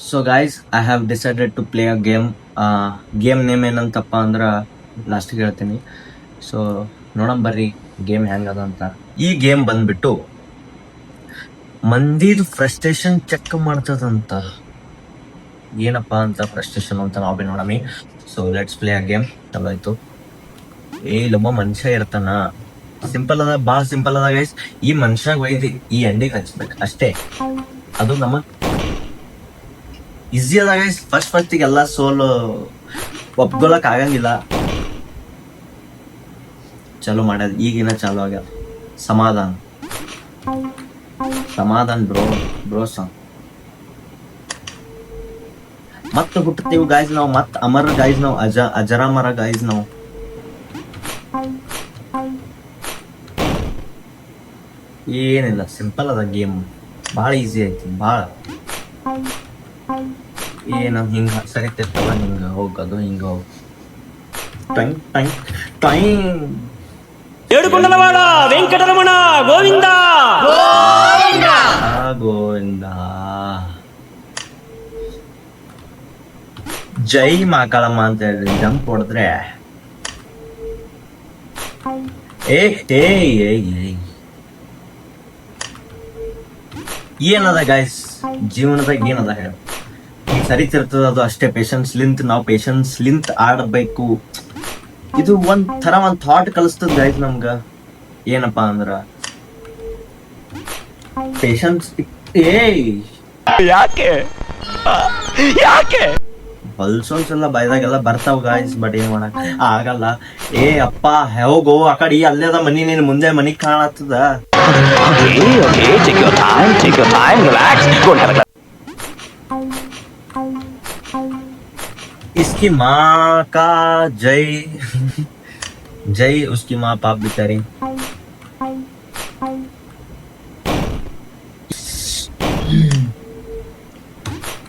So guys, I have decided to play a game. Game name ಏನಂತಪ್ಪ ಅಂದ್ರೆ ಲಾಸ್ಟಿಗೆ ಹೇಳ್ತೀನಿ. ಸೊ ನೋಡೋಣ ಬರ್ರಿ ಗೇಮ್ ಹೆಂಗದ ಅಂತ. ಈ ಗೇಮ್ ಬಂದ್ಬಿಟ್ಟು ಮಂದಿದು ಫ್ರಸ್ಟ್ರೇಷನ್ ಚೆಕ್ ಮಾಡ್ತದಂತ. ಏನಪ್ಪಾ ಅಂತ ಫ್ರಸ್ಟ್ರೇಷನ್ ಅಂತ ನಾವು ನೋಡಮಿ. So let's play a game. ಚಲಾಯ್ತು. ಇಲ್ಲೊಬ್ಬ ಮನುಷ್ಯ ಇರ್ತಾನ. ಸಿಂಪಲ್ ಅದ, ಭಾಳ ಸಿಂಪಲ್ ಅದ ಗೈಸ್. ಈ ಮನುಷ್ಯಾಗ ಒಯ್ದು ಈ ಎಂಡಿಗೆ ಹಚ್ಬೇಕು ಅಷ್ಟೇ. ಅದು ನಮಗ್ ಈಸಿ ಅದ ಗೈಸ್. ಫಸ್ಟಿಗೆ ಎಲ್ಲ ಸೋಲು ಒಪ್ಕೊಳಕ್ ಆಗಂಗಿಲ್ಲ. ಚಲೋ ಮಾಡ್ಯದ, ಈಗಿನ ಚಾಲು ಆಗ್ಯದ. ಸಮಾಧಾನ ಸಮಾಧಾನ ಬ್ರೋ ಸಾಂಗ್. ಮತ್ತೆ ಹುಟ್ಟುತ್ತೀವಿ ಗಾಯ್ಸ್ ನಾವು, ಮತ್ ಅಮರ ಗಾಯ್ಸ್ ನಾವು, ಅಜರಾಮರ ಗಾಯ್ಸ್ ನಾವು. ಏನಿಲ್ಲ, ಸಿಂಪಲ್ ಅದ ಗೇಮ್. ಭಾಳ ಈಸಿ ಐತಿ, ಭಾಳ. ಏನು ಹಿಂಗ ಸರಿತಿರ್ತಲ್ಲ, ಹಿಂಗ ಹೋಗೋದು, ಹಿಂಗ ಹೋಗ ಟೈಮ್ ಟೈಮ್ ಟೈಮ್. ఏడుకొండలవాడ వెంకటరమణ గోవింద ಗೋವಿಂದ. ಜೈ ಮಾಕಾಳಮ್ಮ ಅಂತ ಹೇಳಿ ಜಂಪ್ ಹೊಡೆದ್ರೆ ಏನದ ಗಾಯ್ಸ್ ಜೀವನದಾಗ ಏನದ ಹೇಳ. ಸರಿತಿರ್ತದ, ಅದು ಅಷ್ಟೇ. ಪೇಷನ್ಸ್ ಲಿಂತ್ ನಾವು ಪೇಷನ್ಸ್ ಲಿಂತ್ ಆಡಬೇಕು. ಇದು ಒಂದ್ ಥಾಟ್ ಕಲಿಸ್ತದ ಗೈಸ್ ನಮ್ಗ. ಏನಪ್ಪಾ ಅಂದ್ರ ಪೇಷನ್ಸ್. ಯಾಕೆ ಬಲ್ಸೋನ್ಸ್ ಎಲ್ಲ ಬೈದಾಗೆಲ್ಲ ಬರ್ತಾವ ಗಾಯ್ಸ್, ಬಟ್ ಏನ್ ಮಾಡಕ್ ಆಗಲ್ಲ. ಅಪ್ಪ ಹೋಗೋ ಆ ಕಡೆ, ಅಲ್ಲೇದ ಮನಿ, ನೀನ್ ಮುಂದೆ ಮನಿ ಕಾಣತ್ತದ. इसकी माँ का जय जय, उसकी माँ पाप बिचारी.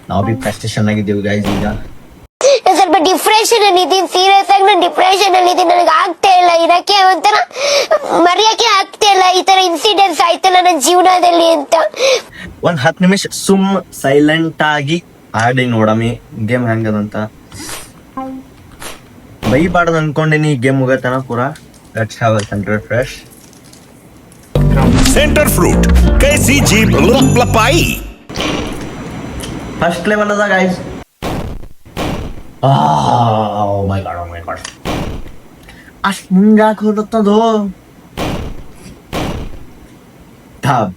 ನಾವು ಬಿ ಫ್ರಸ್ಟ್ರೇಷನ್ ಆಗಿದ್ದೀವಿ ಗೈಸ್ ಈಗ. ಸ್ವಲ್ಪ ಡಿಪ್ರೆಷನ್ ಅಲ್ಲಿ ಇದೀನಿ, ಸೀರಿಯಸ್ ಆಗಿ ನಾನು ಡಿಪ್ರೆಷನ್ ಅಲ್ಲಿ ಇದೀನಿ. ನನಗೆ ಆಗ್ತಾ ಇಲ್ಲ ಇರಕ್ಕೆ, ಒಂಥರ ಮರೆಯಕ್ಕೆ ಆಗ್ತಾ ಇಲ್ಲ. ಈ ತರ ಇನ್ಸಿಡೆಂಟ್ಸ್ ಆಯ್ತಲ್ಲ ನನ್ನ ಜೀವನದಲ್ಲಿ ಅಂತ. ಒಂದ್ 10 ನಿಮಿಷ ಸುಮ್ ಸೈಲೆಂಟ್ ಆಗಿ ಆಡಿ ನೋಡಮಿ ಗೇಮ್ ಹೆಂಗದಂತ. ಬೈಬಾರ್ದು ಅನ್ಕೊಂಡಿನಿ ಗೇಮ್ ಮುಗತನ ಪೂರಾ. Let's have a centre fresh. Centre fruit कैसी जीभ लपलपाई. ಫಸ್ಟ್ ಲೆವೆಲ್ ಅದ ಗೈಸ್. ಓ ಮೈ ಗಾಡ್ ಅಷ್ಟ್ ಮುಂಗಾಕ್ ಹೋದತ್ತದು. ಠಾಬ್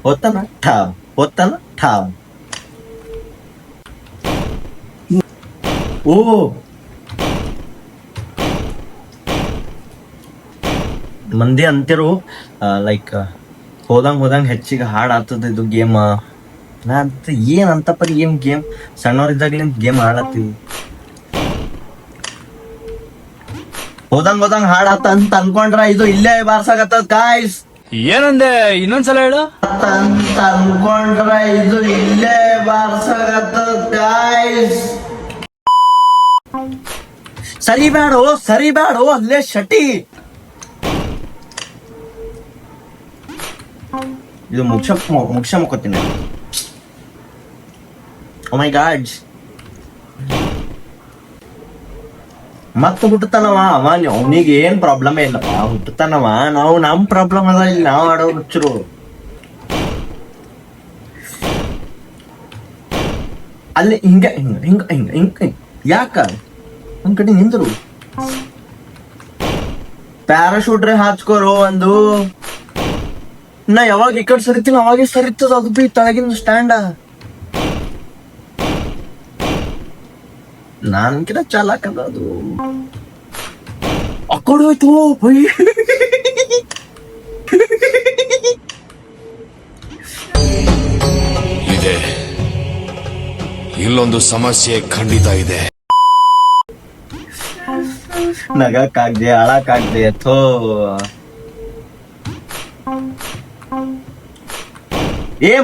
ಹೋತನ, ಠಾಬ್ ಹೋತನ, ಠಾಬ್. ಓ ಮಂದಿ ಅಂತಿರು ಲೈಕ್ ಹೋದಂಗ್ ಹೆಚ್ಚಿಗೆ ಹಾಡ್ ಆಗ್ತದ ಇದು ಗೇಮ್. ನಾ ಅಂತ ಏನ್ ಅಂತಪ್ಪ ಗೇಮ್ ಸಣ್ಣವ್ರಿದ್ದಾಗ್ಲಿಂದ ಗೇಮ್ ಆಡತ್ತೀವಿ. ಹೋದಂಗ್ ಹಾಡ್ ಆತ ಅಂತ ಅನ್ಕೊಂಡ್ರ ಇದು ಇಲ್ಲೇ ಬಾರ್ಸಾಗತ್ತದ ಗಾಯ್ಸ್. ಏನಂದೆ ಇನ್ನೊಂದ್ಸಲ ಹೇಳು. ಅಂತ ಅನ್ಕೊಂಡ್ರ ಇದು ಇಲ್ಲೇ ಬಾರ್ಸಾಗತ್ತದ ಗಾಯ್ಸ್. ಸರಿಬ್ಯಾಡೋ ಅಲ್ಲೇ ಶಟಿ. ಇದು ಮುಕ್ಷ ಮುಕ್ಕೋತೀನಿ. ಓ ಮೈ ಗಾಡ್, ಮತ್ತ ಹುಟ್ಟತಾನವ ಅವ. ಅವನಿಗೆ ಏನ್ ಪ್ರಾಬ್ಲಮ್ ಇಲ್ಲಪ್ಪ, ಹುಟ್ಟತಾನವ. ನಾವು ನಮ್ ಪ್ರಾಬ್ಲಮ್ ಅದ ಇಲ್ಲಿ, ನಾವು ಆಡೋ ಹುಚ್ಚರು. ಅಲ್ಲಿ ಹಿಂಗ ಹಿಂಗ ಹಿಂಗ ಹಿಂಗ ಹಿಂಗ ಯಾಕ ಒಂದ್ ಕಡೆ ನಿಂದ್ರು. ಪ್ಯಾರಾಶೂಟ್ರೆ ಹಾಚ್ಕೋರು ಒಂದು. ನಾ ಯಾವಾಗ ಈ ಕಡೆ ಸರಿತೀನಿ ಅವಾಗೆ ಸರಿತದ, ಅದು ಬಿ ತಳಗಿನ ಸ್ಟ್ಯಾಂಡ. ನಾನ್ಕಿನ ಚಾಲಾಕದ ಅದು. ಆ ಕಡೆ ಹೋಯ್ತು ಬೈ. ಇದೆ ಇಲ್ಲೊಂದು ಸಮಸ್ಯೆ ಖಂಡಿತ ಇದೆ. ನಗಕ್ಕಾಗ್ದೆ, ಅಳಕ್ಕಾಗ್ದೆ. ಥೋ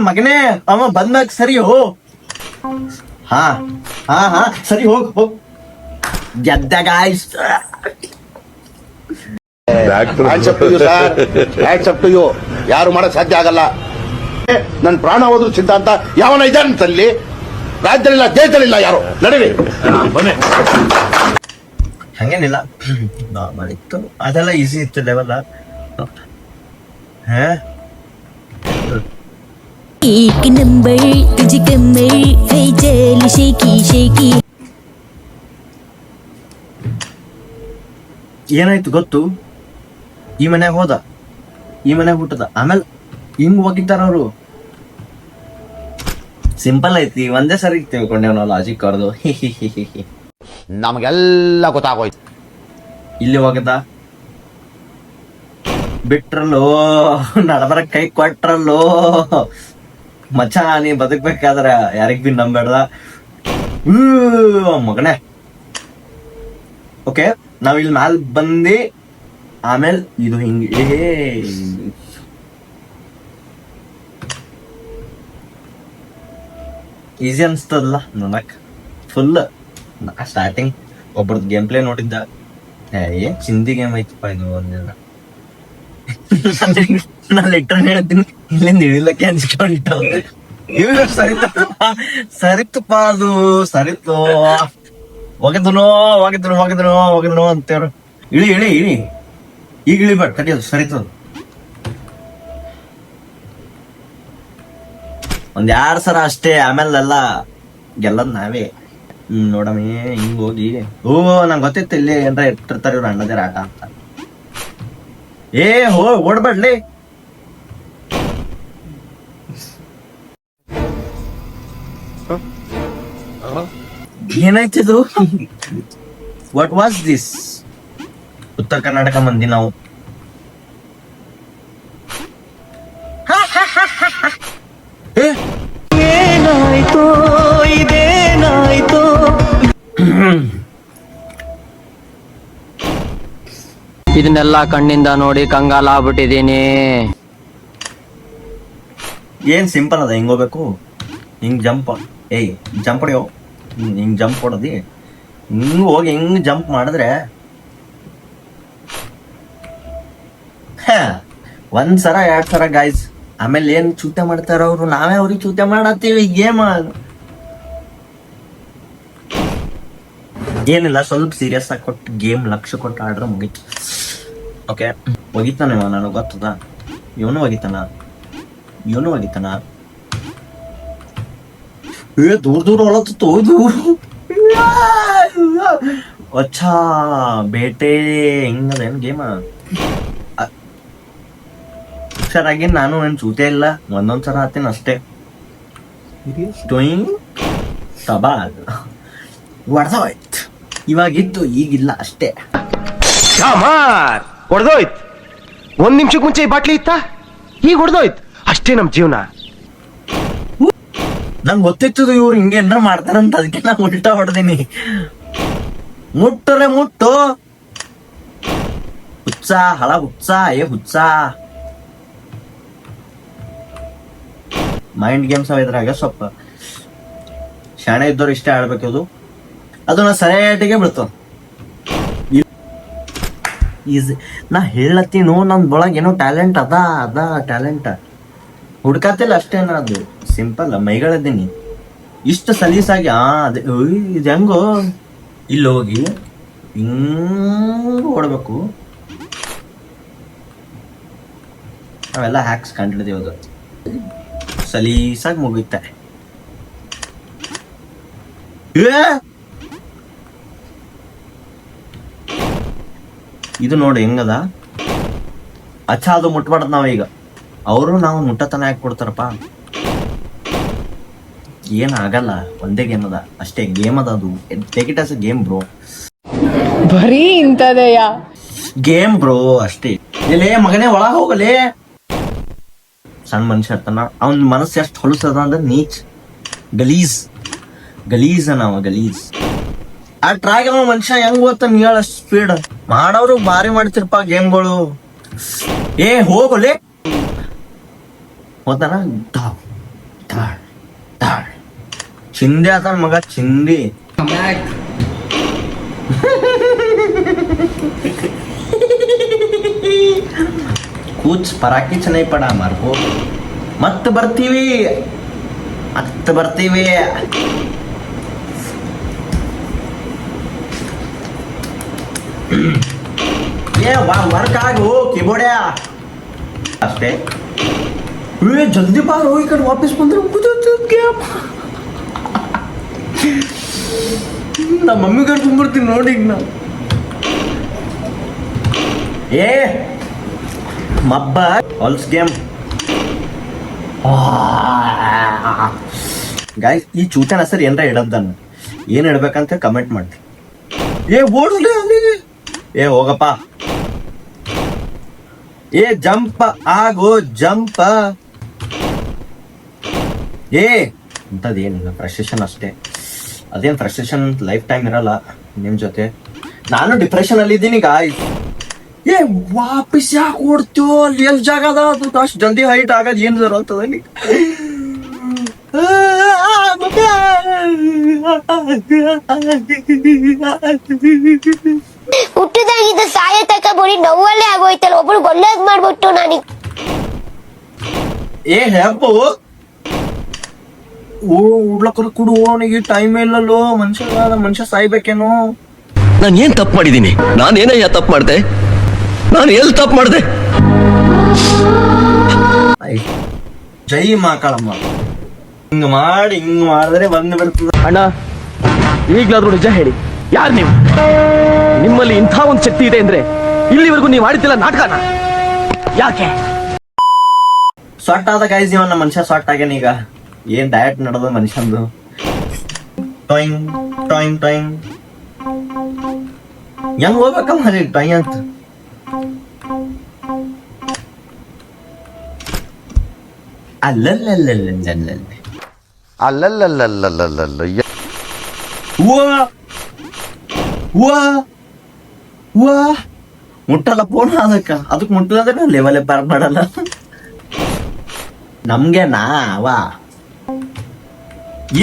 ಮಗನೇ, ಅವ ಬಂದಾಗ ಸರಿ ಹೋ. ಹಾ ಸರಿ ಹೋಗ್ ಗೆದ್ದ ಗಾಯ್ಸ್. ಯಾರು ಮಾಡಕ್ ಸಾಧ್ಯ ಆಗಲ್ಲ. ನನ್ ಪ್ರಾಣ ಹೋದ್ರು ಚಿಂತ ಅಂತ ಯಾವನ ಇದ್ದಾನಂತಲ್ಲಿ. ರಾಜ್ಯದಲ್ಲಿಲ್ಲ ದೇಶದಲ್ಲಿಲ್ಲ ಯಾರು ನಡೀರಿ ಬನ್ನಿ. ಹಂಗೇನಿಲ್ಲ, ನಾರ್ಮಲ್ ಇತ್ತು, ಅದೆಲ್ಲ ಈಸಿ ಇತ್ತು ಲೆವೆಲ್ಲ. ಹಾ एक नंबर तुझे कमर है चल शेकी शेकी. ಏನಾಯ್ತು ಗೊತ್ತು, ಈ ಮನ್ಯಾಗ ಹೋದ, ಈ ಮನ್ಯಾಗ ಹುಟ್ಟದ, ಆಮೇಲೆ ಹಿಂಗ್ ಹೋಗಿದ್ದಾರ ಅವರು. ಸಿಂಪಲ್ ಐತಿ, ಒಂದೇ ಸರಿ ತಿಳ್ಕೊಂಡೇವ್ ನಾವು ಲಾಜಿಕ್ ಅವ್ರದ್ದು. ನಮಗೆಲ್ಲ ಗೊತ್ತಾಗೋಯ್ತು. ಇಲ್ಲಿ ಹೋಗದ ಬಿಟ್ರಲ್ಲೋ, ನಡಬರ ಕೈ ಕೊಟ್ರಲ್ಲೋ ಮಚ್ಚ, ನೀ ಬದುಕ್ಬೇಕಾದ್ರ ಯಾರಿಗ್ ಬಿ ನಂಬೇಡ್ದ ಮಗನೇ. ಓಕೆ, ನಾವ್ ಇಲ್ಲಿ ಮ್ಯಾಲ್ ಬಂದಿ, ಆಮೇಲೆ ಇದು ಹಿಂಗೆ ಈಸಿ ಅನ್ಸ್ತದಲ್ಲ ನೋಡಕ್. ಫುಲ್ ಸ್ಟಾರ್ಟಿಂಗ್ ಒಬ್ಬರದ್ದು ಗೇಮ್ ಪ್ಲೇ ನೋಡಿದ್ದ, ಏನ್ ಚಿಂದಿ ಗೇಮ್ ಐತಪ್ಪ ಇದು ಒಂದಿನ. ನಾನು ಲೆಟ್ರನ್ ಹೇಳ್ತೀನಿ, ಇಲ್ಲಿಂದ ಇಳಿಲಕ್ಕೆ ಅನ್ಸ್ಕೊಂಡಿಟ್ಟು ಇವಾಗ ಸರಿತಪ್ಪ ಅದು ಸರಿತು, ಹೋಗಿದ್ರು ಅಂತೇವ್ರು. ಇಳಿ ಇಳಿ ಇಳಿ, ಈಗ ಇಳಿಬೇಡ, ಕಡಿಯೋದು ಸರಿತದ. ಒಂದ್ 2 ಸಲ ಅಷ್ಟೇ, ಆಮೇಲೆ ಎಲ್ಲ ಗೆಲ್ಲದ್ ನಾವೇ. ನೋಡಮಿ ಹಿಂಗ್ ಹೋಗಿ, ನಂಗೆ ಗೊತ್ತಿತ್ತು ಇಲ್ಲಿ ಏನ್ರ ಇಟ್ಟಿರ್ತಾರೆ ಇವ್ರು ಅಣ್ಣದೇರ ಆಟ ಅಂತ. ಓಡ್ಬೇಡ್ಲಿ. ಏನಾಯ್ತಿದು? What was this? ಉತ್ತರ ಕರ್ನಾಟಕ ಮಂದಿ ನಾವು. ಏನಾಯ್ತೋ ಇದೇನಾಯ್ತೋ. ಇದನ್ನೆಲ್ಲ ಕಣ್ಣಿಂದ ನೋಡಿ ಕಂಗಾಲ ಆಗ್ಬಿಟ್ಟಿದೀನಿ. ಏನ್ ಸಿಂಪಲ್ ಅದ, ಹಿಂಗ್ ಹೋಗ್ಬೇಕು, ಹಿಂಗ್ ಜಂಪ್, ಜಂಪ್ ಹೊಡಿಯೋ, ಹಿಂಗ್ ಜಂಪ್ ಹೊಡದಿ, ಹಿಂಗ್ ಹೋಗಿ ಹಿಂಗ್ ಜಂಪ್ ಮಾಡಿದ್ರೆ 1 ಸಲ 2 ಸಲ ಗಾಯ್ಸ್. ಆಮೇಲೆ ಏನ್ ಚೂತೆ ಮಾಡ್ತಾರ ಅವ್ರು, ನಾವೇ ಅವ್ರಿಗೆ ಚೂತೆ ಮಾಡತ್ತೀವಿ. ಗೇಮ್ ಏನಿಲ್ಲ, ಸ್ವಲ್ಪ ಸೀರಿಯಸ್ ಆಗಿ ಕೊಟ್ಟು ಗೇಮ್ ಲಕ್ಷ ಕೊಟ್ಟು ಆಡ್ರೆ ಮುಗೀತು. ಓಕೆ, ಒಗಿತಾನೆ ನನಗೆ ಗೊತ್ತದ, ಇವನು ಒಗಿತಾನ. ದೂರ ಹೊಳತ್ತು ದೂರ. ಅಚ್ಚಾ ಬೇಟೆ ಹಿಂಗದೇನು ಗೇಮ. ಹುಷಾರಾಗಿ, ನಾನು ಏನ್ ಚೂತೆ ಇಲ್ಲ, ಒಂದೊಂದ್ಸಲ ಹತ್ತೀನಿ ಅಷ್ಟೇ. ಸಬಾಲ್ ಹೊಡೆದೋಯ್ತು, ಇವಾಗಿತ್ತು ಈಗಿಲ್ಲ ಅಷ್ಟೇ. ಹೊಡೆದೋಯ್ತು. 1 ನಿಮಿಷಕ್ಕೆ ಮುಂಚೆ ಈ ಬಾಟ್ಲಿ ಇತ್ತ, ಈಗ ಹೊಡೆದೋಯ್ತು ಅಷ್ಟೇ ನಮ್ ಜೀವನ. ನಂಗೆ ಗೊತ್ತಿತ್ತು ಇವ್ರು ಹಿಂಗೆ ಏನಾರ ಮಾಡ್ತಾರಂತ, ಅದಕ್ಕೆ ನಾ ಉಲ್ಟಾ ಹೊಡೆದೀನಿ. ಮುಟ್ಟರೆ ಮುಟ್ಟು ಹುಚ್ಚ, ಹಳ ಹುಚ್ಚ, ಹುಚ್ಚ. ಮೈಂಡ್ ಗೇಮ್ಸ್ ಇದ್ರಾಗ ಸ್ವಲ್ಪ ಶಾಣೆ ಇದ್ದವ್ರು ಇಷ್ಟೇ ಆಡ್ಬೇಕು. ಅದು ನಾ ಸರಿಯಾಟಿಗೆ ಬೀಳ್ತಾವ. ನಾ ಹೇಳತ್ತೀನೋ, ನಮ್ದೊಳಗೆ ಏನೋ ಟ್ಯಾಲೆಂಟ್ ಅದ ಟ್ಯಾಲೆಂಟ್ ಹುಡ್ಕಾತಿಲ್ಲ ಅಷ್ಟೇ. ಅದು ಸಿಂಪಲ್ ಮೈಗಳದ್ದೀನಿ ಇಷ್ಟು ಸಲೀಸಾಗಿ. ಇದು ಹೆಂಗೋ, ಇಲ್ಲಿ ಹೋಗಿ ಹಿಂಗ್ ಓಡ್ಬೇಕು. ನಾವೆಲ್ಲ ಹ್ಯಾಕ್ಸ್ ಕಂಡಿಡ್ದೇವ್, ಅದು ಸಲೀಸಾಗಿ ಮುಗಿತ. ಇದು ನೋಡಿ ಹೆಂಗದ. ಅಚ್ಚಾ, ಅದು ಮುಟ್ಬಾರ್ದು ನಾವೀಗ. ಅವರು ನಾವು ಮುಟ್ಟತನ ಯಾಕೆ ಕೊಡ್ತಾರಪ್ಪ. ಏನಾಗಲ್ಲ, ಒಂದೇ ಗೇಮ್ ಅದ ಅಷ್ಟೇ. ಗೇಮ್ ಅದ, ಅದು take it as a game bro. ಬರೀ ಇಂತದೆಯ ಗೇಮ್ ಬ್ರೋ ಅಷ್ಟೇ. ಇಲ್ಲೇ ಮಗನೇ ಒಳ ಹೋಗಲೇ. ಸಣ್ಣ ಮನುಷ್ಯ ಇರ್ತಾನ, ಅವನ್ ಮನಸ್ಸು ಎಷ್ಟು ಹೊಲಸದ ಅಂದ್ರೆ ನೀಚ್, ಗಲೀಜ್ ನಾವ ಗಲೀಜ್. ಆ ಟ್ರಾಗ್ ಅವ ಮನುಷ್ಯ ಹೆಂಗ್ ಗೊತ್ತ, ನೀಳ ಸ್ಪೀಡ್ ಮಾಡೋರು ಭಾರಿ ಮಾಡ್ತಿರ್ಪ ಗೇಮ್ಗಳು. ಹೋಗಲೇ ಹೋತಾನ, ಚಿಂದಿ ಆತನ ಮಗ, ಚಿಂದಿ. ಕೂಚ್ ಪರಾಕಿ ಚೆನ್ನಾಗಿ ಪಡ ಮಾರ್ಕೋ. ಮತ್ತೆ ಬರ್ತೀವಿ. ವರ್ಕ್ ಆಗು ಕೀಬೋರ್ಡ್ಯ ಅಷ್ಟೇ. ಜಲ್ದಿ ಬಾರೋ ಈ ಕಡೆ ವಾಪಸ್ ಬಂದ್ರೆ ನಮ್ಮ ಮಮ್ಮಿ ಕಡೆ ತುಂಬಿಡ್ತೀನಿ ನೋಡಿ ಈಗ ನಾವು. ಏ ಮಬ್ಬ ಹೊಲ್ಸ್ ಗೇಮ್ ಗಾಯ್ಸ್. ಈ ಚೂತನ ಹೆಸರು ಏನ್ರ ಇಡದ್ದಾನ, ಏನ್ ಇಡ್ಬೇಕಂತ ಕಮೆಂಟ್ ಮಾಡಿ. ಏ ಓಡ್ಲಿ ಅಲ್ಲಿ, ಏ ಹೋಗಪ್ಪ, ಏ ಜಂಪ್ ಆಗೋ ಜಂಪ್. ಏ ಅಂತದೇನಿಲ್ಲ, ಫ್ರಸ್ಟ್ರೇಷನ್ ಅಷ್ಟೇ. ಅದೇನ್ ಫ್ರಸ್ಟ್ರೇಷನ್ ಲೈಫ್ ಟೈಮ್ ಇರಲ್ಲ ನಿಮ್ ಜೊತೆ. ನಾನು ಡಿಪ್ರೆಷನ್ ಅಲ್ಲಿ ಇದ್ದೀನಿ ಗಾಯ್ಸ್. ಏ ವಾಪಸ್ ಯಾಕೆ ಓಡ್ತೀವೋ, ಅಲ್ಲಿ ಎಲ್ ಜಾಗ ಅದ, ಅದು ಅಷ್ಟು ಜಲ್ದಿ ಹೈಟ್ ಆಗದ್ ಏನ್ ಜರತದ ನೀ. ಹುಟ್ಟದಾಗಿದ್ದ ಸಾಯ ತಕ ಬರೀ ನೋವಲ್ಲೇ ಆಗೋಯ್ತಲ್ಲ, ಒಬ್ರು ಒಳ್ಳೇದ್ ಮಾಡ್ಬಿಟ್ಟು ನನಗೆ. ಏ ಹೆಪ್ಪು ಉಡ್ಲಕ್ಕ ಕುಡು, ಅವನಿಗೆ ಟೈಮ್ ಇಲ್ಲಲ್ಲೋ, ಮನುಷ್ಯ ಸಾಯ್ಬೇಕೇನೋ. ನಾನು ಏನ್ ತಪ್ಪು ಮಾಡಿದ್ದೀನಿ? ನಾನೇನಯ್ಯ ತಪ್ಪು ಮಾಡ್ದೆ? ನಾನು ಎಲ್ಲಿ ತಪ್ಪು ಮಾಡ್ದೆ? ಜೈ ಮಾಕಳಮ್ಮ. ಹಿಂಗ್ ಮಾಡಿದ್ರೆ ಬಂದು ಬರ್ತದ. ಅಣ್ಣ ಈಗ್ಲಾದ್ರೂ ನಿಜ ಹೇಳಿ, ಯಾರು ನೀವು? ನಿಮ್ಮಲ್ಲಿ ಇಂಥ ಒಂದು ಶಕ್ತಿ ಇದೆ ಅಂದ್ರೆ ಇಲ್ಲಿವರೆಗೂ ನೀವು ಮಾಡಿದ್ದಿಲ್ಲ ನಾಟಕನ ಯಾಕೆ? ಸಾಟ್ ಆದ ಗೈಸ್, ಇವನ್ನ ಮನುಷ್ಯ ಸಾಟ್ ಆಗ್ಯಾನ ಈಗ. ಏನ್ ಡಯಟ್ ನಡೆದ ಮನುಷ್ಯಂದು. ಟಾಯಿಂಗ್ ಟಾಯಿಂಗ್ ಟಾಯಿಂಗ್ ಹೆಂಗ್ ಹೋಗ್ಬೇಕಮ್ಮ ಟಾಯಿಂಗ್ ಅಂತ. ಅಲ್ಲಲ್ಲಲ್ಲಲ್ಲಲ್ಲಲ್ಲ ಅಲ್ಲಲ್ಲಲ್ಲಲ್ಲಲ್ಲಲ್ಲ ಮುಟ್ಟಲ್ಲ ಫೋನ್ ಅದಕ್ಕೆ ಮುಟ್ಟಲ್ಲ ಲೆವೆಲ್ ಬರ್ ಮಾಡಲ್ಲ ನಮ್ಗೆ ನಾವಾ.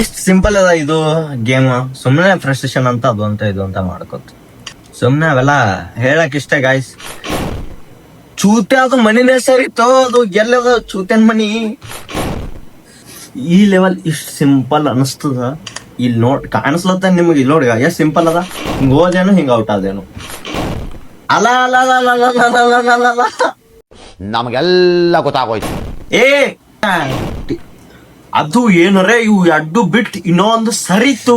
ಇಷ್ಟ ಸಿಂಪಲ್ ಅದ ಇದು ಗೇಮ್. ಸುಮ್ಮನೆ ಫ್ರಸ್ಟ್ರೇಷನ್ ಅಂತ ಅದು ಅಂತ ಇದು ಅಂತ ಮಾಡ್ಕೊತ ಸುಮ್ಮನೆ ಅವೆಲ್ಲ ಹೇಳಕ್ ಇಷ್ಟ ಗಾಯ್ಸ್. ಚೂತೆ ಅದು ಮನಿನೇ ಸರಿತೋ, ಅದು ಎಲ್ಲದ ಚೂತೆನ್ ಮನಿ. ಈ ಲೆವೆಲ್ ಇಷ್ಟ ಸಿಂಪಲ್ ಅನಿಸ್ತದ. ಇಲ್ಲಿ ನೋಡ್ ಕಾಣಿಸ್ಲತ್ತ ನಿಮಗೆ, ಇಲ್ಲಿ ನೋಡಿ ಎಷ್ಟು ಸಿಂಪಲ್ ಅದ. ಹಿಂಗ ಹೋದೇನು ಹಿಂಗ ಔಟ್ ಆದೇನು. ಅಲ್ಲ ಅಲ್ಲ ಅಲ್ಲ ಅಲ್ಲ ಅಲ್ಲ ಅಲ್ಲ ಅಲ್ಲ ಅಲ್ಲ. ನಮಗೆಲ್ಲ ಗೊತ್ತಾಗೋಯ್ತು. ಏ ಅದು ಏನರೇ ಇವು ಅಡ್ಡು ಬಿಟ್ಟು ಇನ್ನೊಂದು ಸರಿತು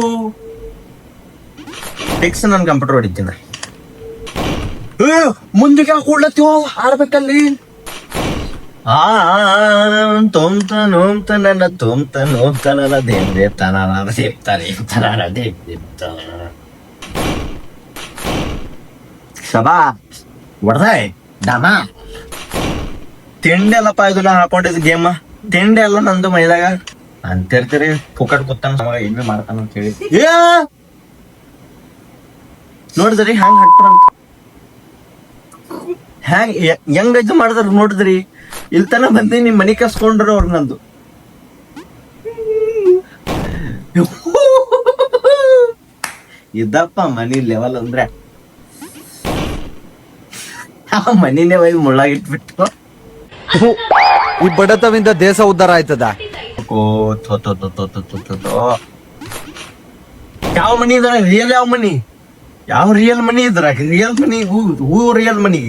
ಟೆಕ್ಸ್ ನನ್ ಕಂಪ್ಯೂಟರ್ ಹೊಡಿತೀನಿ. ಮುಂದಿಗೆ ಕೂಡ್ಲತ್ತೀವ ಆಡ್ಬೇಕಲ್ಲಿ. ತೊಂತ ನೋಮ್ತ ನನ್ನ ತೊಂತ ನೋಮ್ತ ನನ್ನ ದೇವ್ತಾನ ದೇವ್ತಾರೆ ಶಬಾ ಹೊಡ್ದೆ ಡಮ. ತಿಂಡಿ ಎಲ್ಲಪ್ಪ ಇದು ನಾ ಹಾಕೊಂಡಿದ್ ಗೇಮ್. ತಿಂಡಿ ಎಲ್ಲ ನಂದು ಮೈದಾಗ ಅಂತಿರ್ತೀರಿ ಪುಕಟ್ ಕೂತಾನ ಏನೇ ಮಾಡ್ತಾನ ಅಂತ ಹೇಳಿ. ಏ ನೋಡಿದ್ರಿ ಹ್ಯಾಂಗ್ ಹಟ್ರಂತ, ಹ್ಯಾಂಗ್ ಹೆಂಗ್ ಇದು ಮಾಡಿದ್ರ ನೋಡಿದ್ರಿ. ಇಲ್ಲಿ ತನ ಬಂದಿ ನಿಮ್ ಮನಿ ಕಸ್ಕೊಂಡ್ರು ಅವ್ರ ನಂದು. ಇದಪ್ಪ ಮನಿ ಲೆವೆಲ್ ಅಂದ್ರೆ ಆ ಮನಿನೇ ಒಯ್ದು ಮುಳ್ಳಾಗಿಟ್ಬಿಟ್ಟು. ಈ ಬಡತವಿಂದ ದೇಶ ಉದ್ಧಾರ ಆಯ್ತದ. ಯಾವ ಮನಿ ಇದ್ರ ರಿಯಲ್? ಯಾವ ಮನಿ? ಯಾವ ರಿಯಲ್ ಮನಿ ಇದ್ರ? ರಿಯಲ್ ಮನಿ ಹೂ ರಿಯಲ್ ಮನಿ.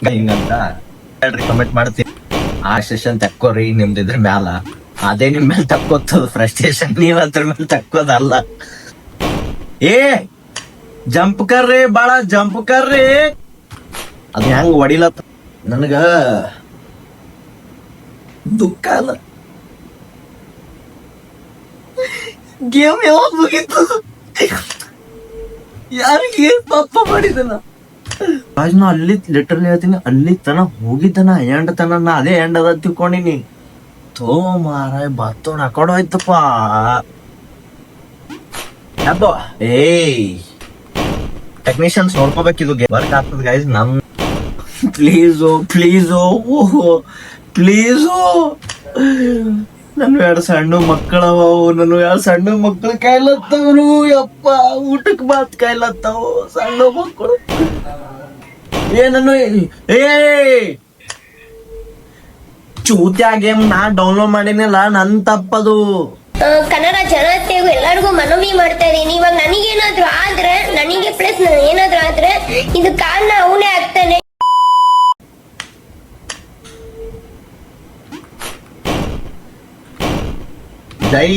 ಹಿಂಗಂತ ಕಮೆಂಟ್ ಮಾಡ್ತೀನಿ. ಆ ಸೆಷನ್ ತಕ್ಕೋರಿ ನಿಮ್ದಿದ್ರ ಮ್ಯಾಲ, ಅದೇ ನಿಮ್ ಮೇಲೆ ತಕ್ಕೋತದ ಫ್ರಸ್ಟ್ರೇಷನ್. ನೀವ್ ಅದ್ರ ಮೇಲೆ ತಕ್ಕೋದಲ್ಲ. ಏ ಜಂಪ್ ಕರ್ರಿ, ಬಾಳ ಜಂಪ್ ಕರ್ರಿ. ಅದ್ ಹೆಂಗ್ ಹೊಡಿಲತ್ತ ನನಗ ದುಃಖ ಅಲ್ಲ. ಗೇಮ್ ಯಾವಾಗ ಮುಗೀತು? ಯಾರಿಗೆ ಪಾಪ ಮಾಡಿದನ? ನಾ ಅಲ್ಲಿ ಲಿಟರ್ಲಿ ಹೇಳ್ತೀನಿ, ಅಲ್ಲಿ ತನ ಹೋಗಿದ್ದನ ಎಂಡ್ ತನ. ನಾ ಅದೇ ಎಂಡ್ ಅದ ತಿಳ್ಕೊಂಡಿನಿ. ತೋ ಮಾರಾಯ ಬತ್ತೋಣ ಅಕಡೆ ಹೋಯ್ತಪ್ಪ. ಏಯ್ ಟೆಕ್ನಿಷಿಯನ್ಸ್ ನೋಡ್ಕೋಬೇಕಿದು ವರ್ಕ್ ಆಗ್ತದ ಗೈಸ್. ನಮ್ ಪ್ಲೀಸು ಪ್ಲೀಸು ಪ್ಲೀಸು. ನನ್ 2 ಸಣ್ಣ ಮಕ್ಕಳವ, ನನ್ನ 2 ಸಣ್ಣ ಮಕ್ಕಳು ಕಾಯ್ಲತ್ತವ್ರು. ಯಪ್ಪ ಊಟಕ್ ಬಾತ್ ಕಾಯ್ಲತ್ತವು ಸಣ್ಣ ಮಕ್ಕಳು. ಏನನ್ನು ಚೂತ್ಯಾ ಗೇಮ್ ನಾ ಡೌನ್ಲೋಡ್ ಮಾಡಿನಲ್ಲ ನನ್ ತಪ್ಪದು. ಕನ್ನಡ ಜನತೆಗೂ ಎಲ್ಲರಿಗೂ ಮನವಿ ಮಾಡ್ತಾ ಇದೀನಿ. ಇವಾಗ ನನಗೇನಾದ್ರೂ ಆದ್ರೆ, ನನಗೆ ಪ್ಲಸ್ ಏನಾದ್ರೂ ಆದ್ರೆ ಇದು ಕಾರಣ ಅವನೇ ಆಗ್ತಾನೆ. ಜೈ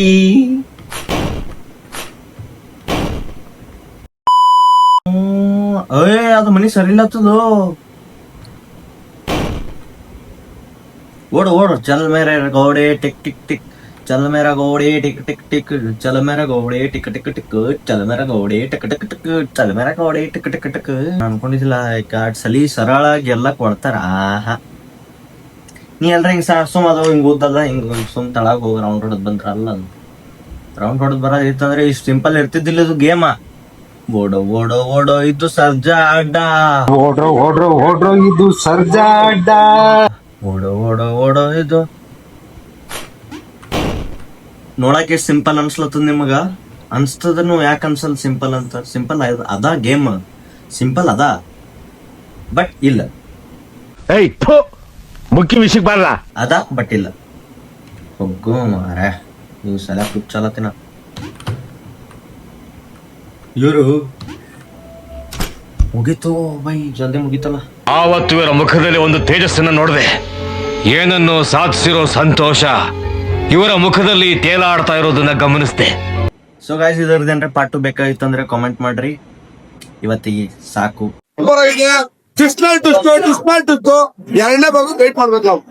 ಅದು ಮನಿ ಸರಿ ಇಲ್ಲತ್ತದು. ಓಡು ಓಡು ಚಲ್ ಮೇರೆ ಗೋಡೆ ಟಿಕ್ ಟಿಕ್ ಟಿಕ್, ಚಲ್ ಮೇರ ಗೋಡೆ ಟಿಕ್ ಟಿಕ್ ಟಿಕ್, ಚಲ್ ಮೇರ ಗೋಡೆ ಟಿಕ್ ಟಿಕ್ ಟಿಕ್, ಚಲ್ ಮೇರ ಗೋಡೆ ಟಿಕ್ ಟಿಕ್ ಟಿಕ್, ಚಲ್ ಮೇರ ಗೋಡೆ ಟಿಕ್ ಟಿಕ್ ಟಿಕ್. ಅನ್ಕೊಂಡಿದ್ದಿಲ್ಲ ಸಲಿ ಸರಳಾಗಿ ಎಲ್ಲ ಕೊಡ್ತಾರ. ಆಹಾ ನೀ ಎಲ್ರ ಹಿಂಗ್ ಸುಮ್ ಅದು ಹಿಂಗ್ ಓದಲ್ಲ, ಹಿಂಗ್ ಸುಮ್ ತಳಗ ಹೋಗಿ ರೌಂಡ್ ಹೊಡೆದ್ ಬಂದ್ರಲ್ಲ. ರೌಂಡ್ ಹೊಡೆದ್ ಬರೋದಿತ್ತಂದ್ರೆ ಇಷ್ಟು ಸಿಂಪಲ್ ಇರ್ತಿದ್ದಿಲ್ಲ ಇದು ಗೇಮ. ಓಡೋ ಓಡೋ ಓಡೋ ಇದು ಸರ್ಜಾ ಅಡ್ಡ, ಓಡ್ರೋ ಓಡ್ರೋ ಓಡ್ರೋ ಇದು ಸರ್ಜಾ ಅಡ್ಡ, ಓಡೋ ಓಡೋ ಓಡೋ ಇದು. ನೋಡಕ್ ಎಷ್ಟ್ ಸಿಂಪಲ್ ಅನ್ಸ್ಲತ್ತದ ನಿಮಗ? ಅನ್ಸ್ತದನು ಯಾಕೆ ಅನ್ಸಲ್ ಸಿಂಪಲ್ ಅಂತ? ಸಿಂಪಲ್ ಅದ ಗೇಮ್, ಸಿಂಪಲ್ ಅದ, ಬಟ್ ಇಲ್ಲ. ಮುಖ್ಯ ವಿಷಯಕ್ಕೆ ಬರಲ್ಲ. ಅದ ಬಟ್ ಇಲ್ಲ. ಹೋಗು ಮಾರ, ನೀವು ಸಲ ಕುಚ್ಚಲತ್ತಿನ ಇವರು ಮುಗೀತು ಬೈ, ಜಲ್ದಿ ಮುಗೀತಲ್ಲ. ಆವತ್ತು ಇವರ ಮುಖದಲ್ಲಿ ಒಂದು ತೇಜಸ್ಸನ್ನ ನೋಡಿದೆ. ಏನನ್ನು ಸಾಧಿಸಿರೋ ಸಂತೋಷ ಇವರ ಮುಖದಲ್ಲಿ ತೇಲಾಡ್ತಾ ಇರೋದನ್ನ ಗಮನಿಸಿದೆ. ಸೊ ಗಾಯ್ಸ್, ಇದರದೇನ್ರ ಪಾರ್ಟ್ 2 ಬೇಕಾಗಿತ್ತು ಅಂದ್ರೆ ಕಾಮೆಂಟ್ ಮಾಡ್ರಿ. ಇವತ್ತಿಗೆ ಸಾಕು. ಎರಡನೇ ಭಾಗ ವೇಟ್ ಮಾಡ್ಬೇಕು ನಾವು.